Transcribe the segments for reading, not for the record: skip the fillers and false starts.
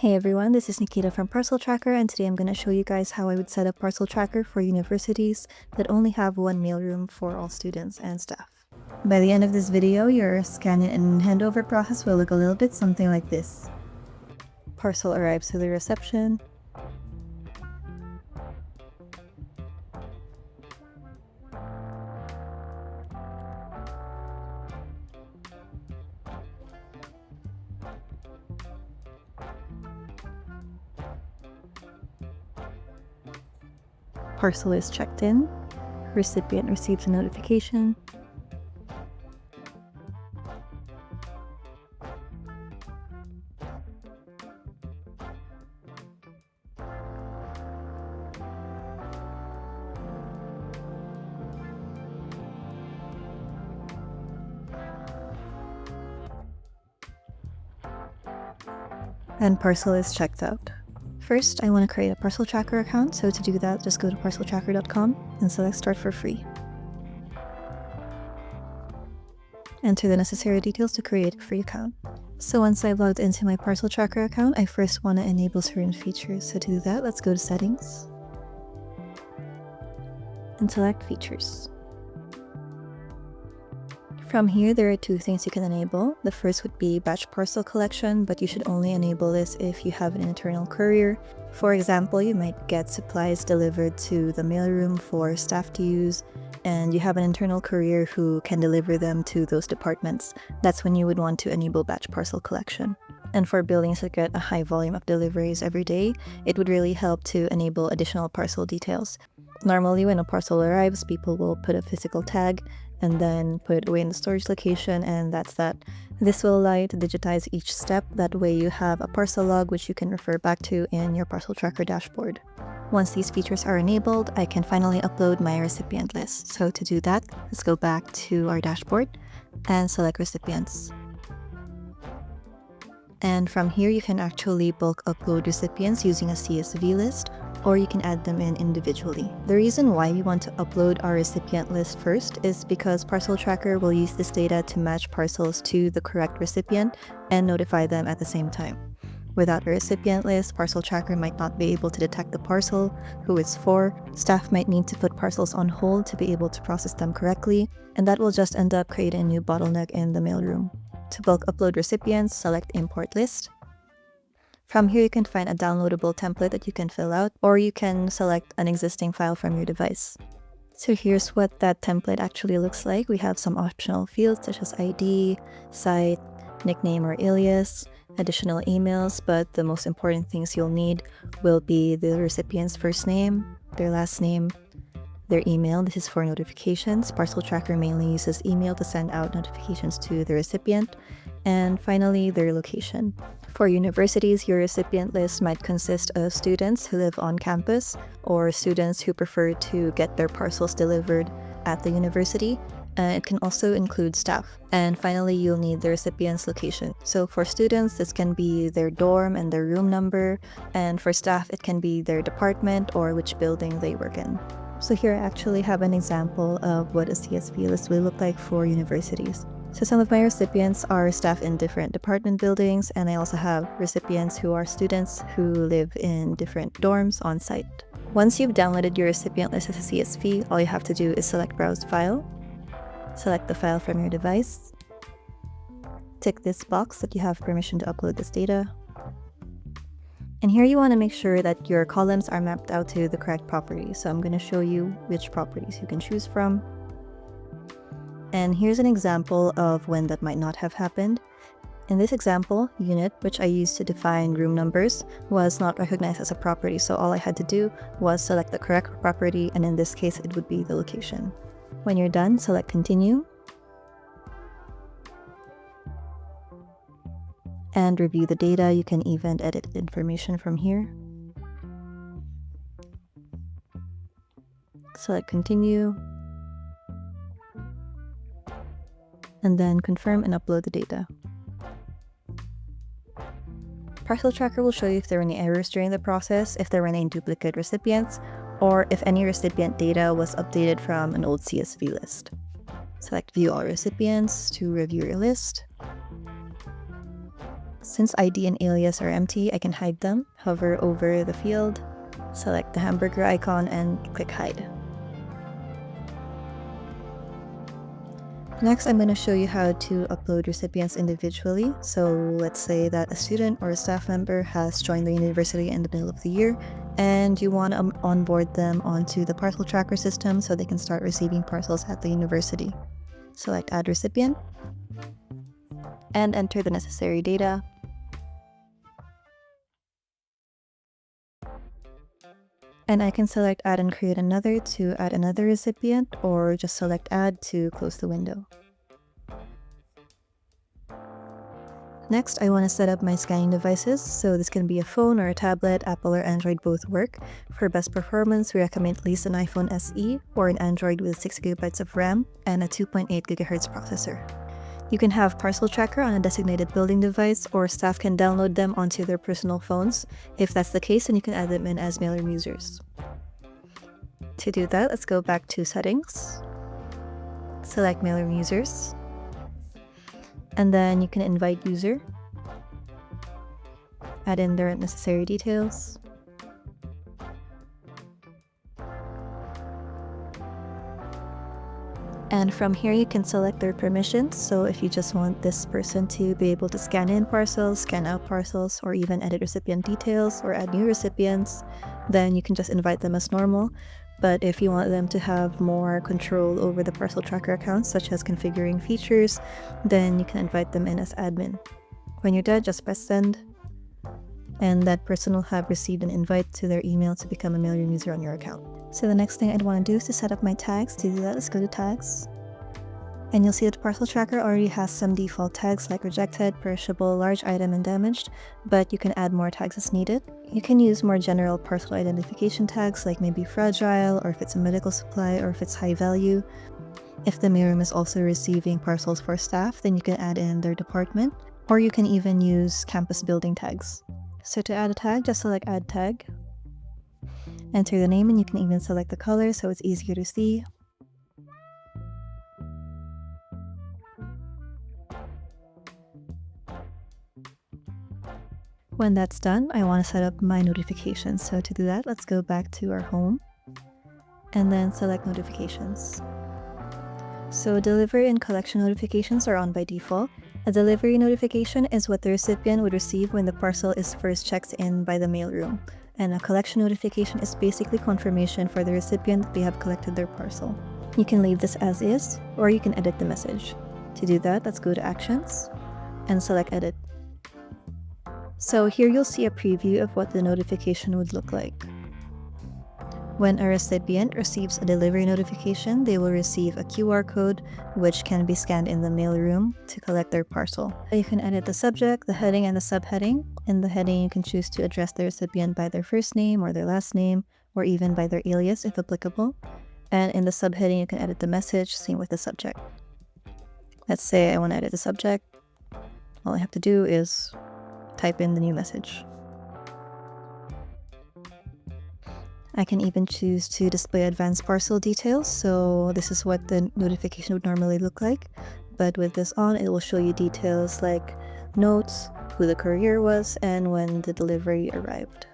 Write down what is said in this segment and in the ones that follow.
Hey everyone, this is Nikita from Parcel Tracker, and today I'm going to show you guys how I would set up Parcel Tracker for universities that only have one mailroom for all students and staff. By the end of this video, your scan and handover process will look a little bit something like this. Parcel arrives to the reception. Parcel is checked in. Recipient receives a notification. And parcel is checked out. First, I want to create a Parcel Tracker account, so to do that, just go to parceltracker.com and select Start for Free. Enter the necessary details to create a free account. So once I've logged into my Parcel Tracker account, I first want to enable certain features. So to do that, let's go to Settings and select Features. From here, there are two things you can enable. The first would be batch parcel collection, but you should only enable this if you have an internal courier. For example, you might get supplies delivered to the mailroom for staff to use, and you have an internal courier who can deliver them to those departments. That's when you would want to enable batch parcel collection. And for buildings that get a high volume of deliveries every day, it would really help to enable additional parcel details. Normally, when a parcel arrives, people will put a physical tag and then put it away in the storage location, and that's that. This will allow you to digitize each step. That way you have a parcel log which you can refer back to in your Parcel Tracker dashboard. Once these features are enabled, I can finally upload my recipient list. So to do that, let's go back to our dashboard and select Recipients. And from here, you can actually bulk upload recipients using a CSV list, or you can add them in individually. The reason why we want to upload our recipient list first is because Parcel Tracker will use this data to match parcels to the correct recipient and notify them at the same time. Without a recipient list, Parcel Tracker might not be able to detect the parcel, who it's for. Staff might need to put parcels on hold to be able to process them correctly, and that will just end up creating a new bottleneck in the mailroom. To bulk upload recipients, select Import List. From here, you can find a downloadable template that you can fill out, or you can select an existing file from your device. So here's what that template actually looks like. We have some optional fields such as ID, site, nickname or alias, additional emails, but the most important things you'll need will be the recipient's first name, their last name, their email. This is for notifications. Parcel Tracker mainly uses email to send out notifications to the recipient. And finally, their location. For universities, your recipient list might consist of students who live on campus or students who prefer to get their parcels delivered at the university. It can also include staff. And finally, you'll need the recipient's location. So for students, this can be their dorm and their room number. And for staff, it can be their department or which building they work in. So here I actually have an example of what a CSV list will look like for universities. So some of my recipients are staff in different department buildings, and I also have recipients who are students who live in different dorms on site. Once you've downloaded your recipient list as a CSV, all you have to do is select Browse File, select the file from your device, tick this box that you have permission to upload this data, and here you want to make sure that your columns are mapped out to the correct properties. So I'm going to show you which properties you can choose from. And here's an example of when that might not have happened. In this example, unit, which I used to define room numbers, was not recognized as a property. So all I had to do was select the correct property, and in this case, it would be the location. When you're done, select Continue. And review the data. You can even edit information from here. Select Continue. And then confirm and upload the data. Parcel Tracker will show you if there are any errors during the process, if there were any duplicate recipients, or if any recipient data was updated from an old CSV list. Select View All Recipients to review your list. Since ID and alias are empty, I can hide them. Hover over the field, select the hamburger icon, and click hide. Next, I'm going to show you how to upload recipients individually. So let's say that a student or a staff member has joined the university in the middle of the year, and you want to onboard them onto the Parcel Tracker system so they can start receiving parcels at the university. Select Add Recipient, and enter the necessary data. And I can select Add and create another to add another recipient, or just select Add to close the window. Next, I want to set up my scanning devices, so this can be a phone or a tablet. Apple or Android both work. For best performance, we recommend at least an iPhone SE or an Android with 6GB of RAM and a 2.8 GHz processor. You can have Parcel Tracker on a designated building device, or staff can download them onto their personal phones. If that's the case, then you can add them in as Mailroom users. To do that, let's go back to Settings, select Mailroom Users, and then you can invite user, add in their necessary details, and from here you can select their permissions. So if you just want this person to be able to scan in parcels, scan out parcels, or even edit recipient details or add new recipients, then you can just invite them as normal. But if you want them to have more control over the Parcel Tracker accounts, such as configuring features, then you can invite them in as admin. When you're done, just press send, and that person will have received an invite to their email to become a Mailroom user on your account. So the next thing I'd want to do is to set up my tags. To do that, let's go to Tags. And you'll see that Parcel Tracker already has some default tags like rejected, perishable, large item, and damaged, but you can add more tags as needed. You can use more general parcel identification tags like maybe fragile, or if it's a medical supply, or if it's high value. If the mailroom is also receiving parcels for staff, then you can add in their department, or you can even use campus building tags. So to add a tag, just select Add Tag, enter the name, and you can even select the color so it's easier to see. When that's done, I want to set up my notifications. So to do that, let's go back to our home and then select notifications. So delivery and collection notifications are on by default. A delivery notification is what the recipient would receive when the parcel is first checked in by the mailroom. And a collection notification is basically confirmation for the recipient that they have collected their parcel. You can leave this as is, or you can edit the message. To do that, let's go to Actions and select Edit. So here you'll see a preview of what the notification would look like. When a recipient receives a delivery notification, they will receive a QR code which can be scanned in the mailroom to collect their parcel. You can edit the subject, the heading, and the subheading. In the heading, you can choose to address the recipient by their first name or their last name, or even by their alias if applicable. And in the subheading, you can edit the message, same with the subject. Let's say I want to edit the subject. All I have to do is type in the new message. I can even choose to display advanced parcel details, so this is what the notification would normally look like, but with this on, it will show you details like notes, who the courier was, and when the delivery arrived.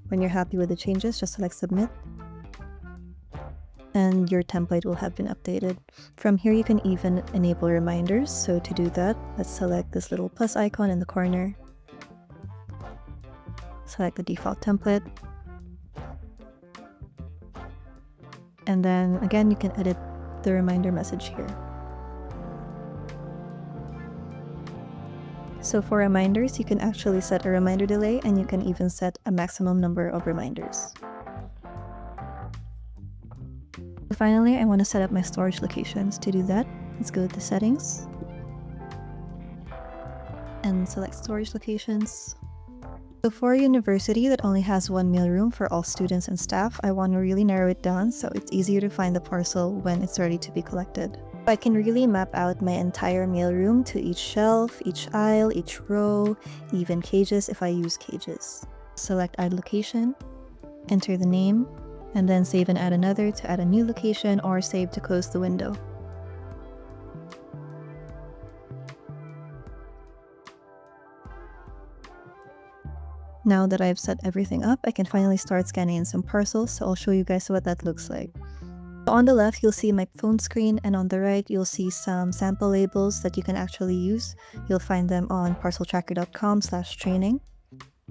When you're happy with the changes, just select Submit, and your template will have been updated. From here, you can even enable reminders, so to do that, let's select this little plus icon in the corner, select the default template, and then again you can edit the reminder message here. So for reminders, you can actually set a reminder delay, and you can even set a maximum number of reminders. Finally, I want to set up my storage locations. To do that, let's go to Settings and select Storage Locations. So for a university that only has one mailroom for all students and staff, I want to really narrow it down so it's easier to find the parcel when it's ready to be collected. I can really map out my entire mailroom to each shelf, each aisle, each row, even cages if I use cages. Select Add Location, enter the name, and then save and add another to add a new location, or save to close the window. Now that I've set everything up, I can finally start scanning in some parcels, so I'll show you guys what that looks like. On the left, you'll see my phone screen, and on the right, you'll see some sample labels that you can actually use. You'll find them on parceltracker.com/training.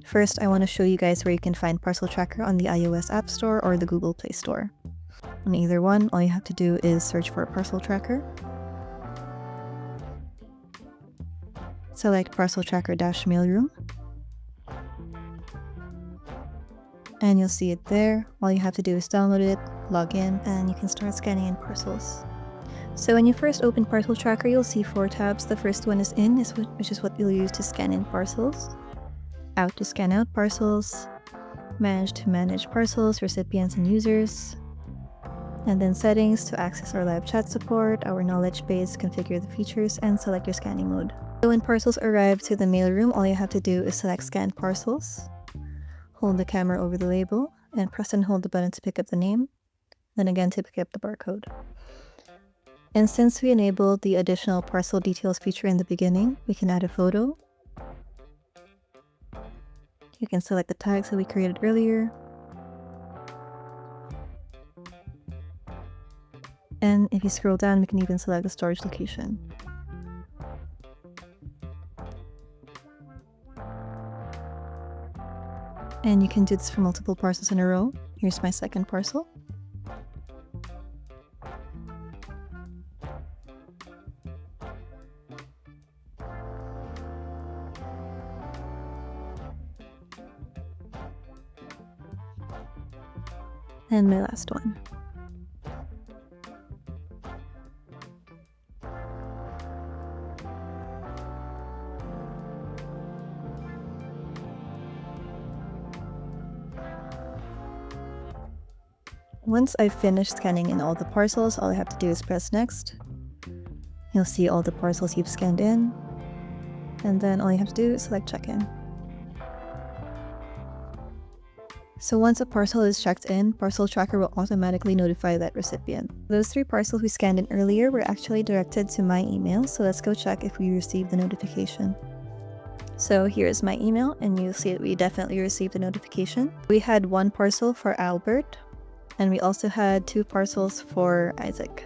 First, I want to show you guys where you can find Parcel Tracker on the iOS App Store or the Google Play Store. On either one, all you have to do is search for Parcel Tracker. Select Parcel Tracker-Mailroom. And you'll see it there. All you have to do is download it, log in, and you can start scanning in parcels. So when you first open Parcel Tracker, you'll see 4 tabs. The first one is in, which is what you'll use to scan in parcels. Out to scan out parcels. Manage to manage parcels, recipients, and users. And then settings to access our live chat support, our knowledge base, configure the features, and select your scanning mode. So when parcels arrive to the mailroom, all you have to do is select Scan Parcels. Hold the camera over the label, and press and hold the button to pick up the name, then again to pick up the barcode. And since we enabled the additional parcel details feature in the beginning, we can add a photo. You can select the tags that we created earlier. And if you scroll down, we can even select the storage location. And you can do this for multiple parcels in a row. Here's my second parcel. And my last one. Once I've finished scanning in all the parcels, all I have to do is press next. You'll see all the parcels you've scanned in, and then all you have to do is select check-in. So once a parcel is checked in, Parcel Tracker will automatically notify that recipient. Those 3 parcels we scanned in earlier were actually directed to my email, so let's go check if we received the notification. So here's my email, and you'll see that we definitely received the notification. We had 1 parcel for Albert, and we also had 2 parcels for Isaac.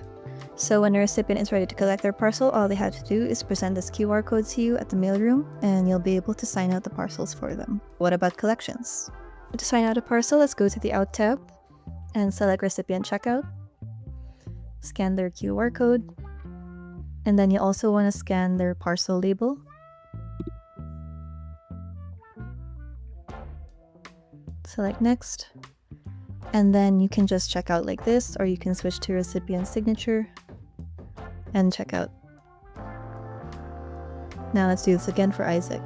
So when a recipient is ready to collect their parcel, all they have to do is present this QR code to you at the mailroom, and you'll be able to sign out the parcels for them. What about collections? To sign out a parcel, let's go to the Out tab and select Recipient Checkout. Scan their QR code, and then you also want to scan their parcel label. Select Next. And then you can just check out like this, or you can switch to recipient signature and check out. Now let's do this again for Isaac.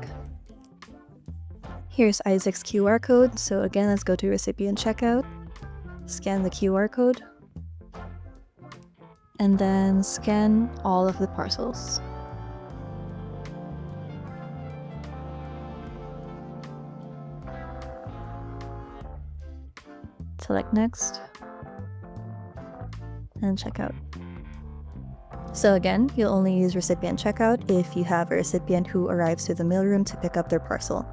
Here's Isaac's QR code. So again, let's go to recipient checkout, scan the QR code, and then scan all of the parcels. Select Next, and Checkout. So again, you'll only use Recipient Checkout if you have a recipient who arrives to the mailroom to pick up their parcel.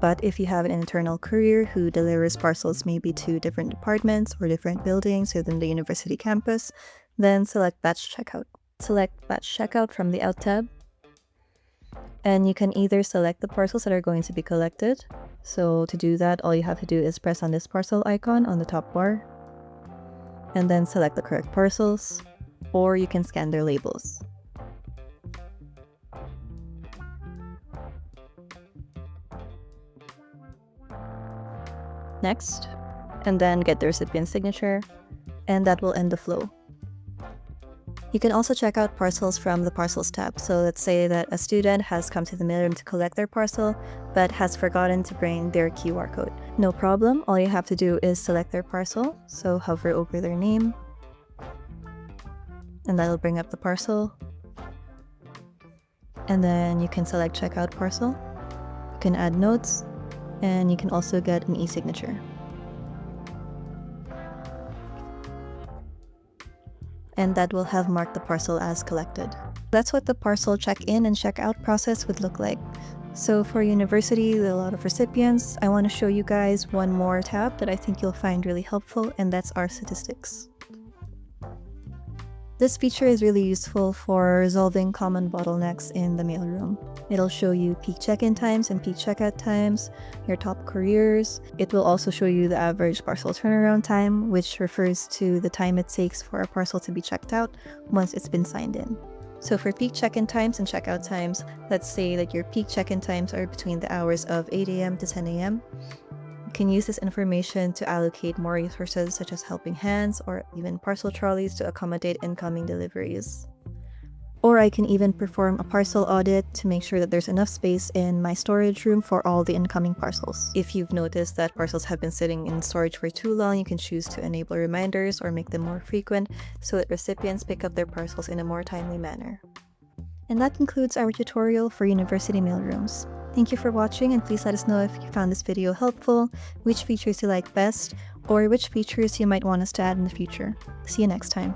But if you have an internal courier who delivers parcels maybe to different departments or different buildings within the university campus, then select Batch Checkout. Select Batch Checkout from the Out tab, and you can either select the parcels that are going to be collected. So to do that, all you have to do is press on this parcel icon on the top bar, and then select the correct parcels, or you can scan their labels. Next, and then get the recipient's signature, and that will end the flow. You can also check out parcels from the Parcels tab. So let's say that a student has come to the mailroom to collect their parcel, but has forgotten to bring their QR code. No problem, all you have to do is select their parcel. So hover over their name, and that'll bring up the parcel. And then you can select Checkout Parcel. You can add notes, and you can also get an e-signature. And that will have marked the parcel as collected. That's what the parcel check-in and check-out process would look like. So for university, with a lot of recipients, I want to show you guys one more tab that I think you'll find really helpful, and that's our statistics. This feature is really useful for resolving common bottlenecks in the mailroom. It'll show you peak check-in times and peak checkout times, your top couriers. It will also show you the average parcel turnaround time, which refers to the time it takes for a parcel to be checked out once it's been signed in. So for peak check-in times and checkout times, let's say that your peak check-in times are between the hours of 8 a.m. to 10 a.m. You can use this information to allocate more resources such as helping hands or even parcel trolleys to accommodate incoming deliveries. Or I can even perform a parcel audit to make sure that there's enough space in my storage room for all the incoming parcels. If you've noticed that parcels have been sitting in storage for too long, you can choose to enable reminders or make them more frequent so that recipients pick up their parcels in a more timely manner. And that concludes our tutorial for university mailrooms. Thank you for watching, and please let us know if you found this video helpful, which features you like best, or which features you might want us to add in the future. See you next time.